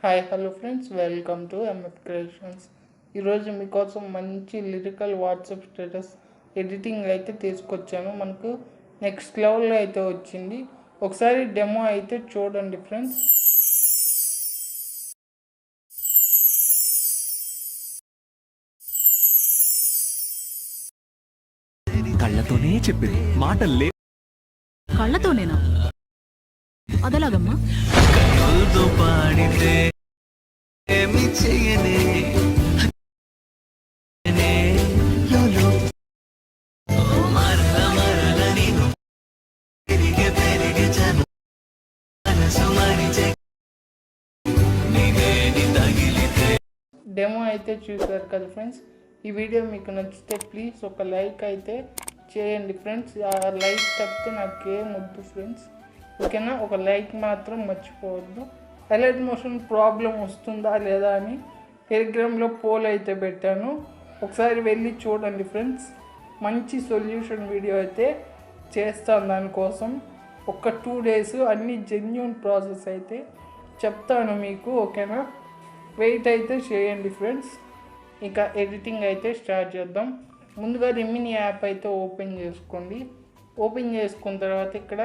Hi hello friends, welcome to MF creations. ఈరోజు మీకోసం మంచి లిరికల్ వాట్సాప్ స్టేటస్ ఎడిటింగ్ అయితే తీసుకొచ్చాను. మనకు నెక్స్ట్ లెవెల్లో అయితే వచ్చింది. ఒకసారి డెమో అయితే చూడండి ఫ్రెండ్స్. కళ్ళతోనే చెప్పింది, మాటల్లే. కళ్ళతోనేనా? అదలాగమ్మా. కళ్ళతో పాడితే ఏమి చేయనే డెమో అయితే చూసారు కదా ఫ్రెండ్స్. ఈ వీడియో మీకు నచ్చితే ప్లీజ్ ఒక లైక్ అయితే చేయండి ఫ్రెండ్స్. ఆ లైక్ తప్పితే నాకేం వద్దు ఫ్రెండ్స్, ఓకేనా? ఒక లైక్ మాత్రం మర్చిపోవద్దు. అలర్ట్ మోషన్ ప్రాబ్లం వస్తుందా లేదా అని టెలిగ్రామ్లో పోల్ అయితే పెట్టాను, ఒకసారి వెళ్ళి చూడండి ఫ్రెండ్స్. మంచి సొల్యూషన్ వీడియో అయితే చేస్తాను దానికోసం. ఒక 2 days అన్ని జెన్యూన్ ప్రాసెస్ అయితే చెప్తాను మీకు, ఓకేనా? వెయిట్ అయితే చేయండి ఫ్రెండ్స్. ఇంకా ఎడిటింగ్ అయితే స్టార్ట్ చేద్దాం. ముందుగా రెమినీ యాప్ అయితే ఓపెన్ చేసుకోండి. ఓపెన్ చేసుకున్న తర్వాత ఇక్కడ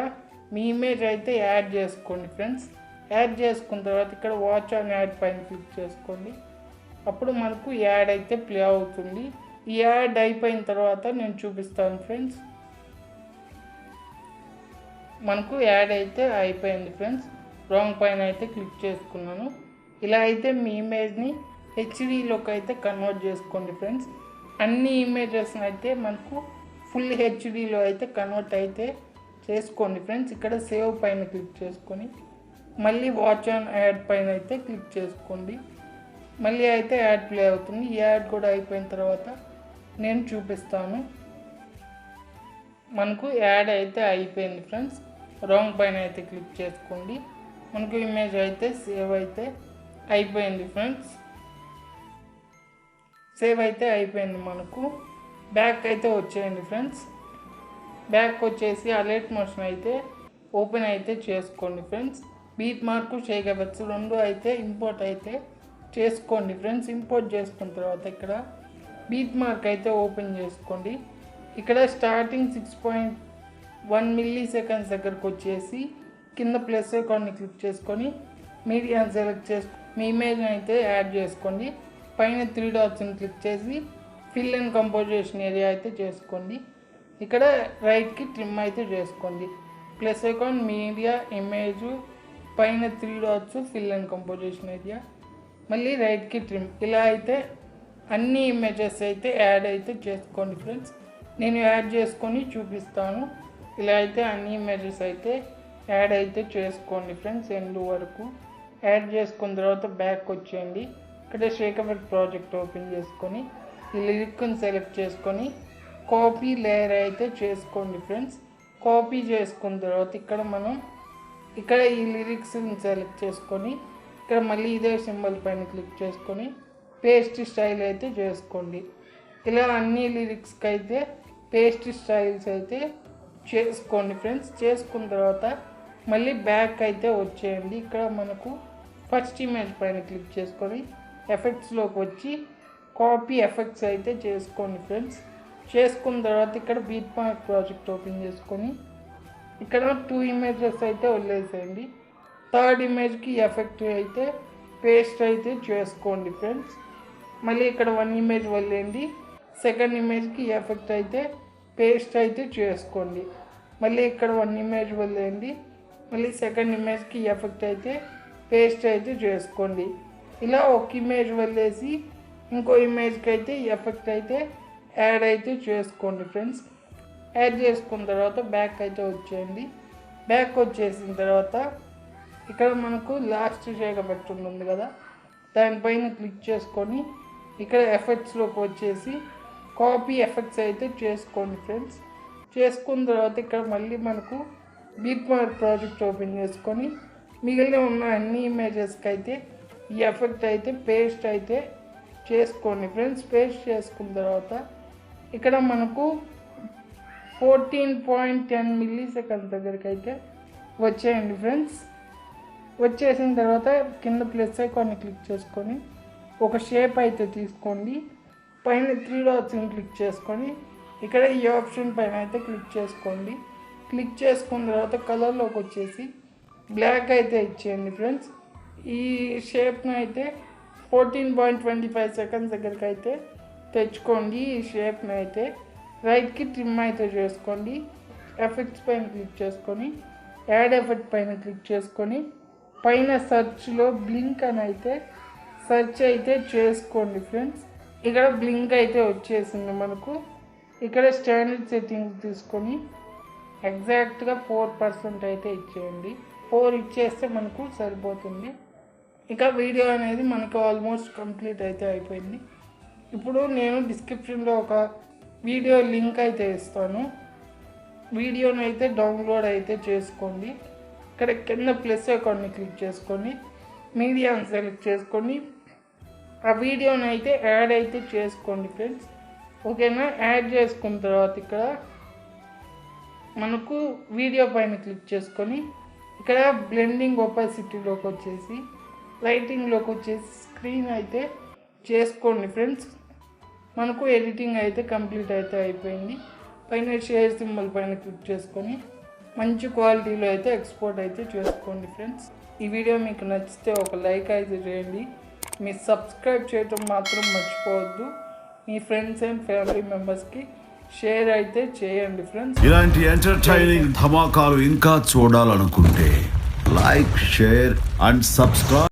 మీ ఇమేజ్ అయితే యాడ్ చేసుకోండి ఫ్రెండ్స్. యాడ్ చేసుకున్న తర్వాత ఇక్కడ వాచ్ ఆన్ యాడ్ పైన క్లిక్ చేసుకోండి. అప్పుడు మనకు యాడ్ అయితే ప్లే అవుతుంది. ఈ యాడ్ అయిపోయిన తర్వాత నేను చూపిస్తాను ఫ్రెండ్స్. మనకు యాడ్ అయితే అయిపోయింది ఫ్రెండ్స్. రాంగ్ పైన అయితే క్లిక్ చేసుకున్నాను. ఇలా అయితే మీ ఇమేజ్ని హెచ్డీలోకి అయితే కన్వర్ట్ చేసుకోండి ఫ్రెండ్స్. అన్ని ఇమేజెస్ని అయితే మనకు ఫుల్ హెచ్డీలో అయితే కన్వర్ట్ అయితే చేసుకోండి ఫ్రెండ్స్. ఇక్కడ సేవ్ పైన క్లిక్ చేసుకొని మళ్ళీ వాచ్ ఆన్ యాడ్ పైన అయితే క్లిక్ చేసుకోండి. మళ్ళీ అయితే యాడ్ ప్లే అవుతుంది. ఈ యాడ్ కూడా అయిపోయిన తర్వాత నేను చూపిస్తాను. మనకు యాడ్ అయితే అయిపోయింది ఫ్రెండ్స్. రాంగ్ పైన అయితే క్లిక్ చేసుకోండి. మనకు ఇమేజ్ అయితే సేవ్ అయితే అయిపోయింది ఫ్రెండ్స్. సేవ్ అయితే అయిపోయింది. మనకు బ్యాక్ అయితే వచ్చేయండి ఫ్రెండ్స్. బ్యాక్ వచ్చేసి అలర్ట్ మోషన్ అయితే ఓపెన్ అయితే చేసుకోండి ఫ్రెండ్స్. బీట్ మార్కు చేయవచ్చు, రెండు అయితే ఇంపోర్ట్ అయితే చేసుకోండి ఫ్రెండ్స్. ఇంపోర్ట్ చేసుకున్న తర్వాత ఇక్కడ బీట్ మార్క్ అయితే ఓపెన్ చేసుకోండి. ఇక్కడ స్టార్టింగ్ 6.1 milliseconds దగ్గరకు వచ్చేసి కింద ప్లస్ ఐకాన్ని క్లిక్ చేసుకొని మీడియా సెలెక్ట్ చేసుకొని మీ ఇమేజ్ని అయితే యాడ్ చేసుకోండి. పైన 3 dotsని క్లిక్ చేసి ఫిల్ అండ్ కంపోజిషన్ ఏరియా అయితే చేసుకోండి. ఇక్కడ రైట్కి ట్రిమ్ అయితే చేసుకోండి. ప్లస్ ఐకాన్, మీడియా, ఇమేజ్, పైన 3 dots, fill and composition area, మళ్ళీ రైట్కి ట్రిమ్. ఇలా అయితే అన్ని ఇమేజెస్ అయితే యాడ్ అయితే చేసుకోండి ఫ్రెండ్స్. నేను యాడ్ చేసుకొని చూపిస్తాను. ఇలా అయితే అన్ని ఇమేజెస్ అయితే యాడ్ అయితే చేసుకోండి ఫ్రెండ్స్. ఎండ్ వరకు యాడ్ చేసుకున్న తర్వాత బ్యాక్ వచ్చేయండి. ఇక్కడ శ్రీకవర్ ప్రాజెక్ట్ ఓపెన్ చేసుకొని ఈ లిరిక్ని సెలెక్ట్ చేసుకొని కాపీ లేయర్ అయితే చేసుకోండి ఫ్రెండ్స్. కాపీ చేసుకున్న తర్వాత ఇక్కడ ఈ లిరిక్స్ని సెలెక్ట్ చేసుకొని ఇక్కడ మళ్ళీ ఇదే సింబల్ పైన క్లిక్ చేసుకొని పేస్ట్ స్టైల్ అయితే చేసుకోండి. ఇలా అన్ని లిరిక్స్కి అయితే పేస్ట్ స్టైల్స్ అయితే చేసుకోండి ఫ్రెండ్స్. చేసుకున్న తర్వాత మళ్ళీ బ్యాక్ అయితే వచ్చేయండి. ఇక్కడ మనకు ఫస్ట్ ఇమేజ్ పైన క్లిక్ చేసుకొని ఎఫెక్ట్స్లోకి వచ్చి కాపీ ఎఫెక్ట్స్ అయితే చేసుకోండి ఫ్రెండ్స్. చేసుకున్న తర్వాత ఇక్కడ బీట్ మార్క్ ప్రాజెక్ట్ ఓపెన్ చేసుకొని ఇక్కడ 2 images అయితే వదిలేసేయండి. థర్డ్ ఇమేజ్కి ఎఫెక్ట్ అయితే పేస్ట్ అయితే చేసుకోండి ఫ్రెండ్స్. మళ్ళీ ఇక్కడ 1 image వదిలేయండి. సెకండ్ ఇమేజ్కి ఎఫెక్ట్ అయితే పేస్ట్ అయితే చేసుకోండి. మళ్ళీ ఇక్కడ 1 image వదిలేయండి. మళ్ళీ సెకండ్ ఇమేజ్కి ఎఫెక్ట్ అయితే పేస్ట్ అయితే చేసుకోండి. ఇలా ఒక ఇమేజ్ వదిలేసి ఇంకో ఇమేజ్కి అయితే ఎఫెక్ట్ అయితే యాడ్ అయితే చేసుకోండి ఫ్రెండ్స్. యాడ్ చేసుకున్న తర్వాత బ్యాక్ అయితే వచ్చేయండి. బ్యాక్ వచ్చేసిన తర్వాత ఇక్కడ మనకు లాస్ట్ శ్రీకవర్ ఉంది కదా, దానిపైన క్లిక్ చేసుకొని ఇక్కడ ఎఫెక్ట్స్లోకి వచ్చేసి కాపీ ఎఫెక్ట్స్ అయితే చేసుకోండి ఫ్రెండ్స్. చేసుకున్న తర్వాత ఇక్కడ మళ్ళీ మనకు బీట్ మార్క్ ప్రాజెక్ట్ ఓపెన్ చేసుకొని మిగిలిన ఉన్న అన్ని ఇమేజెస్కి అయితే ఈ ఎఫెక్ట్ అయితే పేస్ట్ అయితే చేసుకోండి ఫ్రెండ్స్. పేస్ట్ చేసుకున్న తర్వాత ఇక్కడ మనకు 14.10 milliseconds దగ్గరికి అయితే వచ్చేయండి ఫ్రెండ్స్. వచ్చేసిన తర్వాత కింద ప్లస్ ఐకాన్ని క్లిక్ చేసుకొని ఒక షేప్ అయితే తీసుకోండి. పైన 3 డాట్స్ని క్లిక్ చేసుకొని ఇక్కడ ఈ ఆప్షన్ పైన అయితే క్లిక్ చేసుకోండి. క్లిక్ చేసుకున్న తర్వాత కలర్లోకి వచ్చేసి బ్లాక్ అయితే ఇచ్చేయండి ఫ్రెండ్స్. ఈ షేప్ని అయితే 14.25 సెకండ్స్ దగ్గరికి అయితే తెచ్చుకోండి. ఈ షేప్ని అయితే రైట్కి ట్రిమ్ అయితే చేసుకోండి. ఎఫెక్ట్స్ పైన క్లిక్ చేసుకొని యాడ్ ఎఫెక్ట్ పైన క్లిక్ చేసుకొని పైన సర్చ్లో బ్లింక్ అని అయితే సెర్చ్ అయితే చేసుకోండి ఫ్రెండ్స్. ఇక్కడ బ్లింక్ అయితే వచ్చేసింది మనకు. ఇక్కడ స్టాండర్డ్ సెట్టింగ్స్ తీసుకొని ఎగ్జాక్ట్గా 4% అయితే ఇచ్చేయండి. 4 ఇచ్చేస్తే మనకు సరిపోతుంది. ఇక వీడియో అనేది మనకు ఆల్మోస్ట్ కంప్లీట్ అయితే అయిపోయింది. ఇప్పుడు నేను డిస్క్రిప్షన్లో ఒక వీడియో లింక్ అయితే ఇస్తాను. వీడియోని అయితే డౌన్లోడ్ అయితే చేసుకోండి. ఇక్కడ కింద ప్లస్ ఐకాన్ని క్లిక్ చేసుకొని మీడియాని సెలెక్ట్ చేసుకొని ఆ వీడియోని అయితే యాడ్ అయితే చేసుకోండి ఫ్రెండ్స్. ఓకేనా? యాడ్ చేసుకున్న తర్వాత ఇక్కడ మనకు వీడియో పైన క్లిక్ చేసుకొని ఇక్కడ బ్లెండింగ్ ఒపాసిటీలోకి వచ్చేసి లైటింగ్లోకి వచ్చేసి స్క్రీన్ అయితే చేసుకోండి ఫ్రెండ్స్. మనకు ఎడిటింగ్ అయితే కంప్లీట్ అయితే అయిపోయింది. పైన షేర్ సింబల్ పైన క్లిక్ చేసుకొని మంచి క్వాలిటీలో అయితే ఎక్స్పోర్ట్ అయితే చేసుకోండి ఫ్రెండ్స్. ఈ వీడియో మీకు నచ్చితే ఒక లైక్ అయితే చేయండి. మీరు సబ్స్క్రైబ్ చేయటం మాత్రం మర్చిపోవద్దు. మీ ఫ్రెండ్స్ అండ్ ఫ్యామిలీ మెంబర్స్కి షేర్ అయితే చేయండి ఫ్రెండ్స్. ఇలాంటి ఎంటర్టైనింగ్ ధమాకాలు ఇంకా చూడాలనుకుంటే లైక్, షేర్ అండ్ సబ్స్క్రైబ్.